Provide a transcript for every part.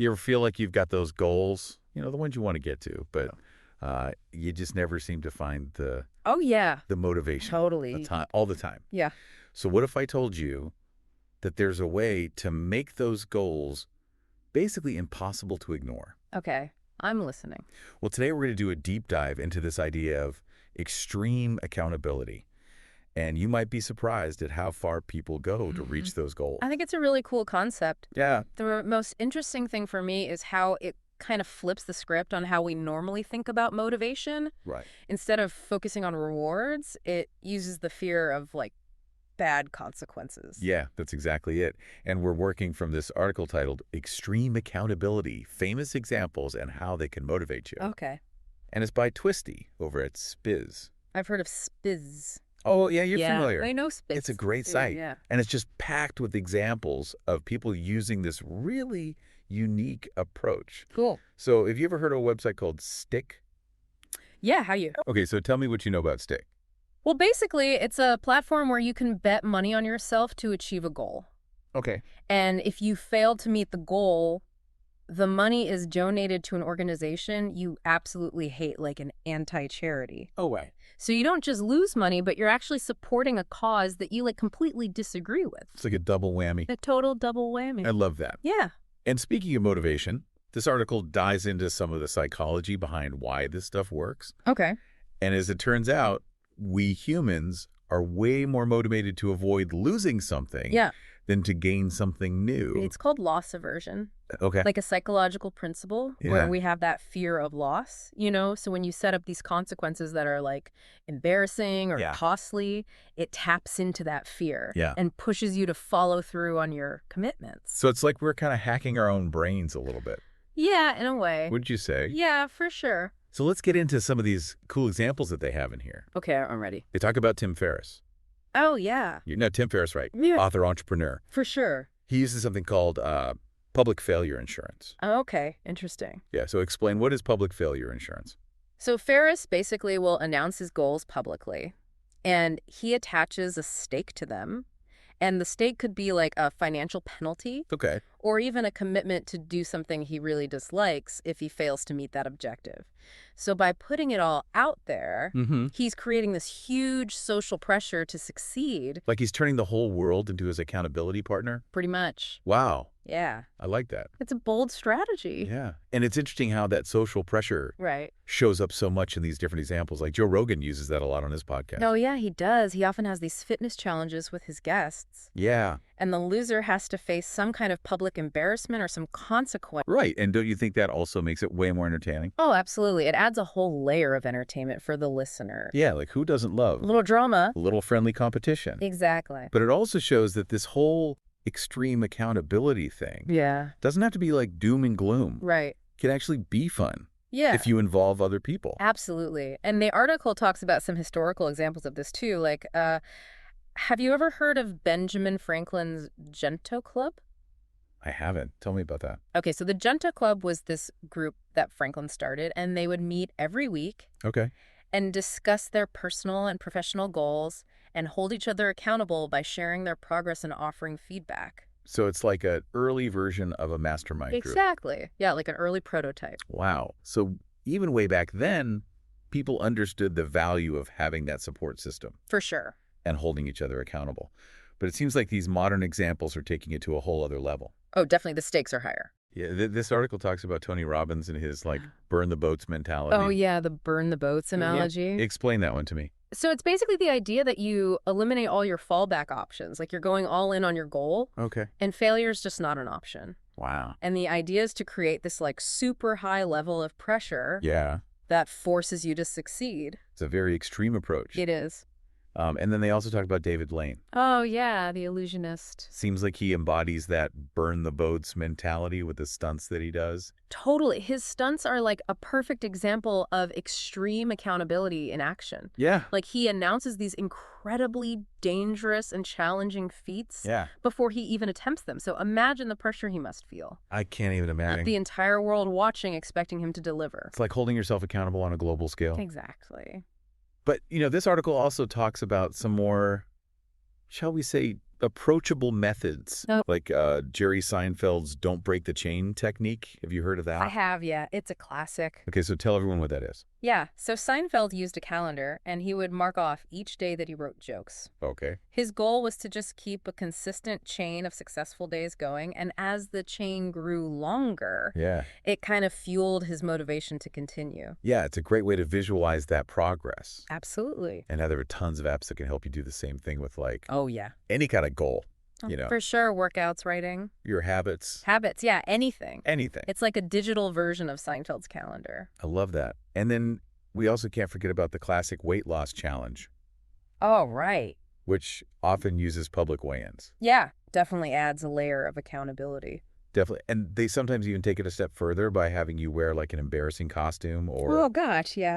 You ever feel like you've got those goals, the ones you want to get to, but you just never seem to find Oh, yeah. the motivation Totally. all the time. Yeah. So what if I told you that there's a way to make those goals basically impossible to ignore? Okay. I'm listening. Well, today we're going to do a deep dive into this idea of extreme accountability. And you might be surprised at how far people go to reach those goals. I think it's a really cool concept. Yeah. The most interesting thing for me is how it kind of flips the script on how we normally think about motivation. Right. Instead of focusing on rewards, it uses the fear of bad consequences. Yeah, that's exactly it. And we're working from this article titled Extreme Accountability, Famous Examples and How They Can Motivate You. Okay. And it's by Twisty over at Spiz. I've heard of Spiz. Oh, yeah, you're Yeah, familiar. I know Spiz. It's a great site. Yeah. And it's just packed with examples of people using this really unique approach. Cool. So have you ever heard of a website called StickK? Yeah, how you? Okay, so tell me what you know about StickK. Well, basically, it's a platform where you can bet money on yourself to achieve a goal. Okay. And if you fail to meet the goal, the money is donated to an organization you absolutely hate, like an anti-charity. Oh, wow. So you don't just lose money, but you're actually supporting a cause that you completely disagree with. It's like a double whammy. A total double whammy. I love that. Yeah. And speaking of motivation, this article dives into some of the psychology behind why this stuff works. Okay. And as it turns out, we humans are way more motivated to avoid losing something than to gain something new. It's called loss aversion. Okay. Like a psychological principle where we have that fear of loss, So when you set up these consequences that are embarrassing or costly, it taps into that fear and pushes you to follow through on your commitments. So it's like we're kind of hacking our own brains a little bit. Yeah, in a way. Wouldn't you say? Yeah, for sure. So let's get into some of these cool examples that they have in here. Okay, I'm ready. They talk about Tim Ferriss. Oh, yeah. You know Tim Ferriss, right? Yeah. Author, entrepreneur. For sure. He uses something called public failure insurance. Oh, okay, interesting. Yeah, so explain, what is public failure insurance? So Ferriss basically will announce his goals publicly, and he attaches a stake to them. And the stake could be like a financial penalty. Okay. Or even a commitment to do something he really dislikes if he fails to meet that objective. So by putting it all out there, he's creating this huge social pressure to succeed. Like he's turning the whole world into his accountability partner? Pretty much. Wow. Yeah. I like that. It's a bold strategy. Yeah. And it's interesting how that social pressure shows up so much in these different examples. Like Joe Rogan uses that a lot on his podcast. Oh, yeah, he does. He often has these fitness challenges with his guests. Yeah. And the loser has to face some kind of public embarrassment or some consequence. Right. And don't you think that also makes it way more entertaining? Oh, absolutely. It adds a whole layer of entertainment for the listener. Yeah, like who doesn't love a little drama? A little friendly competition. Exactly. But it also shows that this whole extreme accountability thing doesn't have to be like doom and gloom. Right. It can actually be fun. Yeah. If you involve other people. Absolutely. And the article talks about some historical examples of this too. Have you ever heard of Benjamin Franklin's Gento Club? I haven't. Tell me about that. Okay, so the Gento Club was this group that Franklin started, and they would meet every week. Okay. And discuss their personal and professional goals and hold each other accountable by sharing their progress and offering feedback. So it's like an early version of a mastermind group. Exactly. Yeah, like an early prototype. Wow. So even way back then, people understood the value of having that support system. For sure. And holding each other accountable. But it seems like these modern examples are taking it to a whole other level. Oh, definitely. The stakes are higher. Yeah, this article talks about Tony Robbins and his burn the boats mentality. Oh, yeah, the burn the boats analogy. Yeah. Explain that one to me. So it's basically the idea that you eliminate all your fallback options. Like you're going all in on your goal. Okay. And failure is just not an option. Wow. And the idea is to create this super high level of pressure. Yeah. That forces you to succeed. It's a very extreme approach. It is. And then they also talk about David Blaine. Oh, yeah, the illusionist. Seems like he embodies that burn the boats mentality with the stunts that he does. Totally. His stunts are like a perfect example of extreme accountability in action. Yeah. Like he announces these incredibly dangerous and challenging feats before he even attempts them. So imagine the pressure he must feel. I can't even imagine. The entire world watching, expecting him to deliver. It's like holding yourself accountable on a global scale. Exactly. But, this article also talks about some more, shall we say, approachable methods, Oh. like Jerry Seinfeld's "Don't Break the Chain" technique. Have you heard of that? I have, yeah. It's a classic. Okay, so tell everyone what that is. Yeah, so Seinfeld used a calendar, and he would mark off each day that he wrote jokes. Okay. His goal was to just keep a consistent chain of successful days going, and as the chain grew longer, it kind of fueled his motivation to continue. Yeah, it's a great way to visualize that progress. Absolutely. And now there are tons of apps that can help you do the same thing with, like, Oh, yeah. any kind of goal, you know. For sure, workouts, writing. Your habits. Habits, yeah, anything. Anything. It's like a digital version of Seinfeld's calendar. I love that. And then we also can't forget about the classic weight loss challenge. Oh, right. Which often uses public weigh-ins. Yeah, definitely adds a layer of accountability. Definitely. And they sometimes even take it a step further by having you wear like an embarrassing costume or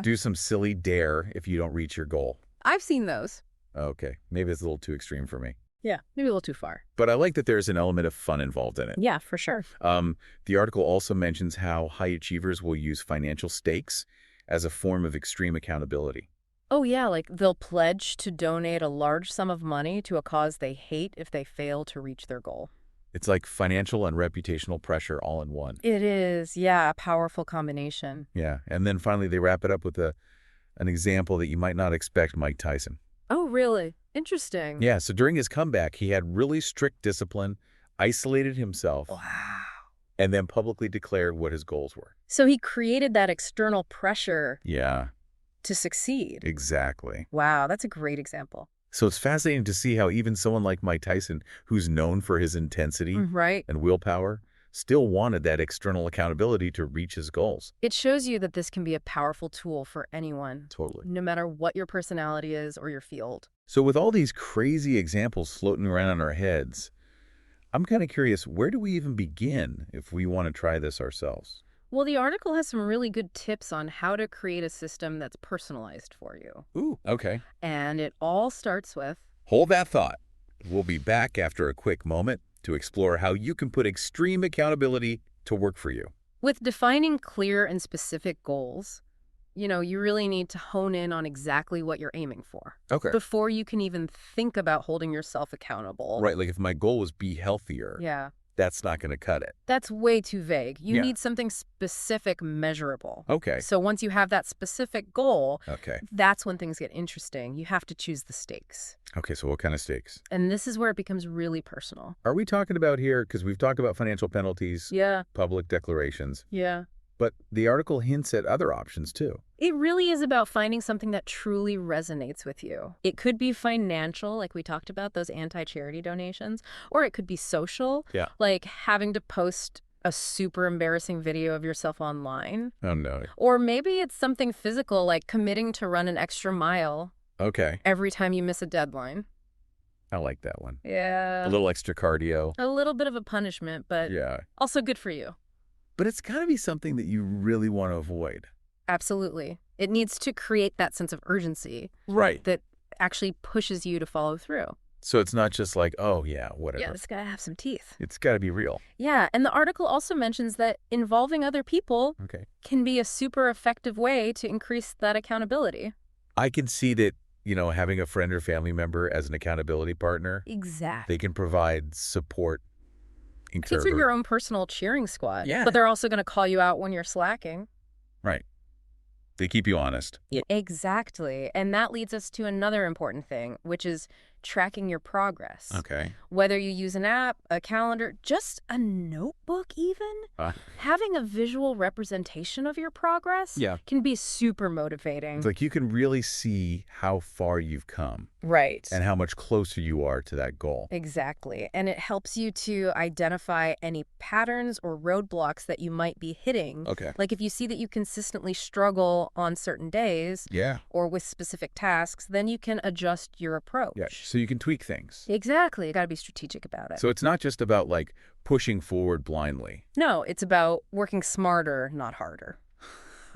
do some silly dare if you don't reach your goal. I've seen those. Okay. Maybe it's a little too extreme for me. Yeah, maybe a little too far. But I like that there's an element of fun involved in it. Yeah, for sure. The article also mentions how high achievers will use financial stakes as a form of extreme accountability. Oh, yeah, like they'll pledge to donate a large sum of money to a cause they hate if they fail to reach their goal. It's like financial and reputational pressure all in one. It is, yeah, a powerful combination. Yeah, and then finally they wrap it up with an example that you might not expect: Mike Tyson. Oh, really? Interesting. Yeah, so during his comeback, he had really strict discipline, isolated himself, and then publicly declared what his goals were. So he created that external pressure to succeed. Exactly. Wow, that's a great example. So it's fascinating to see how even someone like Mike Tyson, who's known for his intensity and willpower, still wanted that external accountability to reach his goals. It shows you that this can be a powerful tool for anyone. Totally. No matter what your personality is or your field. So with all these crazy examples floating around in our heads, I'm kind of curious, where do we even begin if we want to try this ourselves? Well, the article has some really good tips on how to create a system that's personalized for you. Ooh, okay. And it all starts with... Hold that thought. We'll be back after a quick moment to explore how you can put extreme accountability to work for you. With defining clear and specific goals, you really need to hone in on exactly what you're aiming for. Okay. Before you can even think about holding yourself accountable. Right, like if my goal was be healthier. Yeah. That's not going to cut it. That's way too vague. You need something specific, measurable. Okay. So once you have that specific goal, okay, that's when things get interesting. You have to choose the stakes. Okay, so what kind of stakes? And this is where it becomes really personal. Are we talking about here, because we've talked about financial penalties, public declarations. Yeah. But the article hints at other options too. It really is about finding something that truly resonates with you. It could be financial, like we talked about, those anti-charity donations, or it could be social, like having to post a super embarrassing video of yourself online. Oh, no. Or maybe it's something physical, like committing to run an extra mile every time you miss a deadline. I like that one. Yeah. A little extra cardio. A little bit of a punishment, but also good for you. But it's got to be something that you really want to avoid. Absolutely. It needs to create that sense of urgency. Right. That actually pushes you to follow through. So it's not just like, oh, yeah, whatever. Yeah, it's got to have some teeth. It's got to be real. Yeah, and the article also mentions that involving other people can be a super effective way to increase that accountability. I can see that, having a friend or family member as an accountability partner. Exactly. They can provide support. These are your own personal cheering squad. Yeah. But they're also going to call you out when you're slacking. Right. They keep you honest. Exactly. And that leads us to another important thing, which is tracking your progress. Okay. Whether you use an app, a calendar, just a notebook even, having a visual representation of your progress can be super motivating. It's like you can really see how far you've come. Right. And how much closer you are to that goal. Exactly. And it helps you to identify any patterns or roadblocks that you might be hitting. Okay. Like if you see that you consistently struggle on certain days or with specific tasks, then you can adjust your approach. Yeah. So you can tweak things. Exactly. You got to be strategic about it. So it's not just about like pushing forward blindly. No, it's about working smarter, not harder.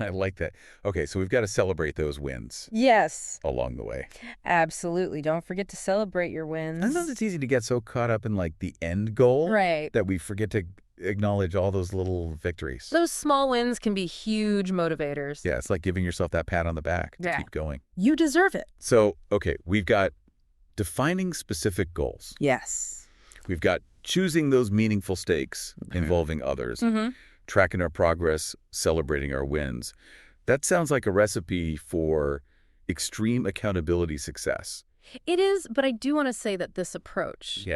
I like that. Okay, so we've got to celebrate those wins. Yes. Along the way. Absolutely. Don't forget to celebrate your wins. I know it's easy to get so caught up in like the end goal. Right. That we forget to acknowledge all those little victories. Those small wins can be huge motivators. Yeah, it's like giving yourself that pat on the back to keep going. You deserve it. So, okay, we've got Defining specific goals. Yes. We've got choosing those meaningful stakes involving others, tracking our progress, celebrating our wins. That sounds like a recipe for extreme accountability success. It is, but I do want to say that this approach,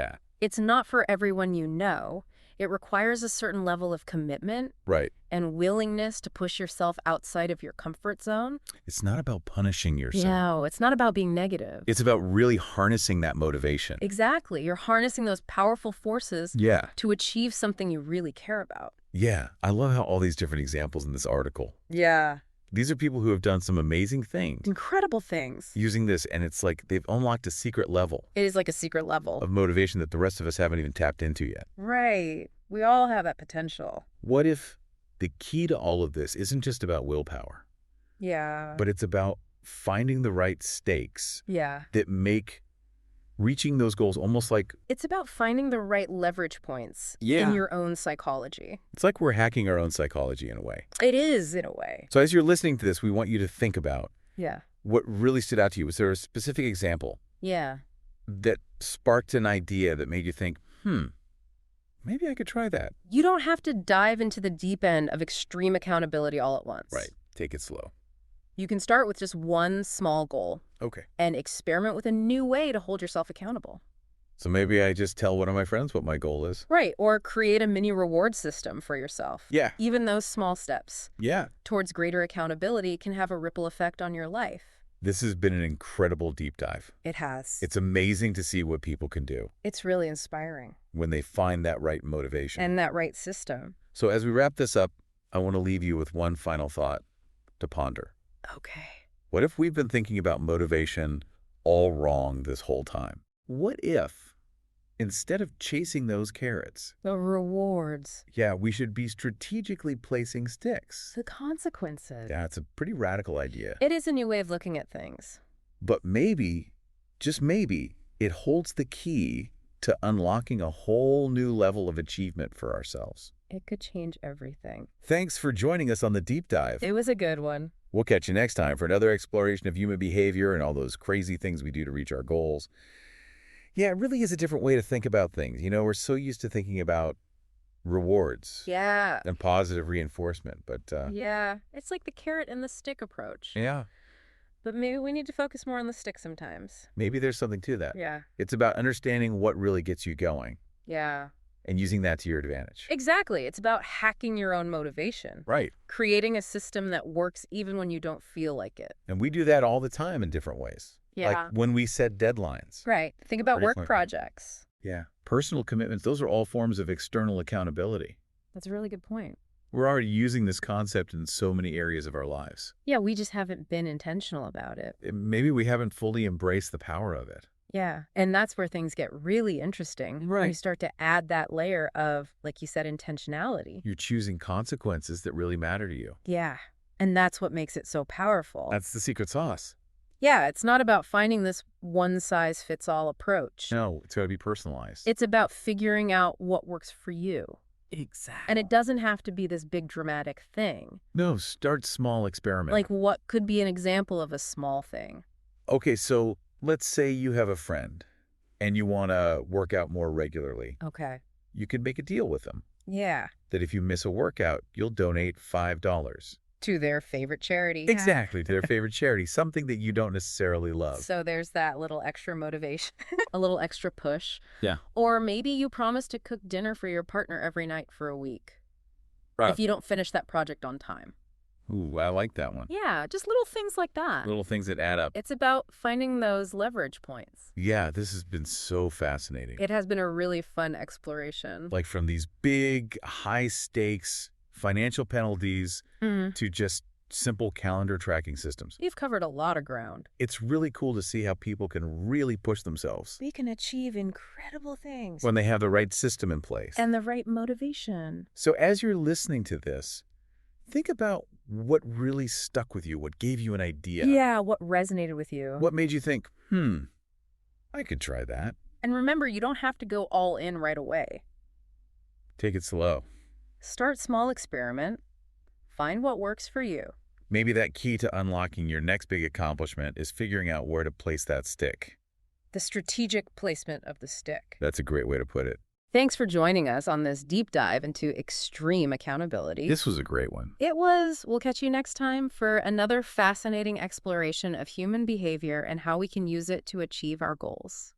it's not for everyone you know. It requires a certain level of commitment and willingness to push yourself outside of your comfort zone. It's not about punishing yourself. No, it's not about being negative. It's about really harnessing that motivation. Exactly. You're harnessing those powerful forces to achieve something you really care about. Yeah. I love how all these different examples in this article. Yeah. These are people who have done some amazing things. Incredible things. Using this, and it's like they've unlocked a secret level. It is like a secret level. Of motivation that the rest of us haven't even tapped into yet. Right. We all have that potential. What if the key to all of this isn't just about willpower? Yeah. But it's about finding the right stakes that make reaching those goals almost like... It's about finding the right leverage points in your own psychology. It's like we're hacking our own psychology in a way. It is, in a way. So as you're listening to this, we want you to think about what really stood out to you. Was there a specific example that sparked an idea that made you think, maybe I could try that? You don't have to dive into the deep end of extreme accountability all at once. Right. Take it slow. You can start with just one small goal. Okay. And experiment with a new way to hold yourself accountable. So maybe I just tell one of my friends what my goal is. Right. Or create a mini reward system for yourself. Yeah. Even those small steps towards greater accountability can have a ripple effect on your life. This has been an incredible deep dive. It has. It's amazing to see what people can do. It's really inspiring. When they find that right motivation. And that right system. So as we wrap this up, I want to leave you with one final thought to ponder. Okay. What if we've been thinking about motivation all wrong this whole time? What if, instead of chasing those carrots, the rewards, we should be strategically placing sticks? The consequences. Yeah, it's a pretty radical idea. It is a new way of looking at things. But maybe, just maybe, it holds the key to unlocking a whole new level of achievement for ourselves. It could change everything. Thanks for joining us on the deep dive. It was a good one. We'll catch you next time for another exploration of human behavior and all those crazy things we do to reach our goals. Yeah, it really is a different way to think about things. You know, we're so used to thinking about rewards. And positive reinforcement, but... it's like the carrot and the stick approach. Yeah. But maybe we need to focus more on the stick sometimes. Maybe there's something to that. Yeah. It's about understanding what really gets you going. Yeah. And using that to your advantage. Exactly. It's about hacking your own motivation. Right. Creating a system that works even when you don't feel like it. And we do that all the time in different ways. Yeah. Like when we set deadlines. Right. Think about work projects. Yeah. Personal commitments, those are all forms of external accountability. That's a really good point. We're already using this concept in so many areas of our lives. Yeah, we just haven't been intentional about it. Maybe we haven't fully embraced the power of it. Yeah, and that's where things get really interesting. Right. When you start to add that layer of, like you said, intentionality. You're choosing consequences that really matter to you. Yeah, and that's what makes it so powerful. That's the secret sauce. Yeah, it's not about finding this one-size-fits-all approach. No, it's got to be personalized. It's about figuring out what works for you. Exactly. And it doesn't have to be this big dramatic thing. No, start small, experiment. Like what could be an example of a small thing? Okay, so let's say you have a friend and you want to work out more regularly. Okay. You could make a deal with them. Yeah. That if you miss a workout, you'll donate $5. To their favorite charity. Exactly, to their favorite charity, something that you don't necessarily love. So there's that little extra motivation, a little extra push. Yeah. Or maybe you promise to cook dinner for your partner every night for a week. Right. If you don't finish that project on time. Ooh, I like that one. Yeah, just little things like that. Little things that add up. It's about finding those leverage points. Yeah, this has been so fascinating. It has been a really fun exploration. Like from these big, high-stakes financial penalties to just simple calendar tracking systems. You've covered a lot of ground. It's really cool to see how people can really push themselves. We can achieve incredible things. When they have the right system in place. And the right motivation. So as you're listening to this, think about what really stuck with you, what gave you an idea. Yeah, what resonated with you. What made you think, I could try that. And remember, you don't have to go all in right away. Take it slow. Start small, experiment. Find what works for you. Maybe that key to unlocking your next big accomplishment is figuring out where to place that stick. The strategic placement of the stick. That's a great way to put it. Thanks for joining us on this deep dive into extreme accountability. This was a great one. It was. We'll catch you next time for another fascinating exploration of human behavior and how we can use it to achieve our goals.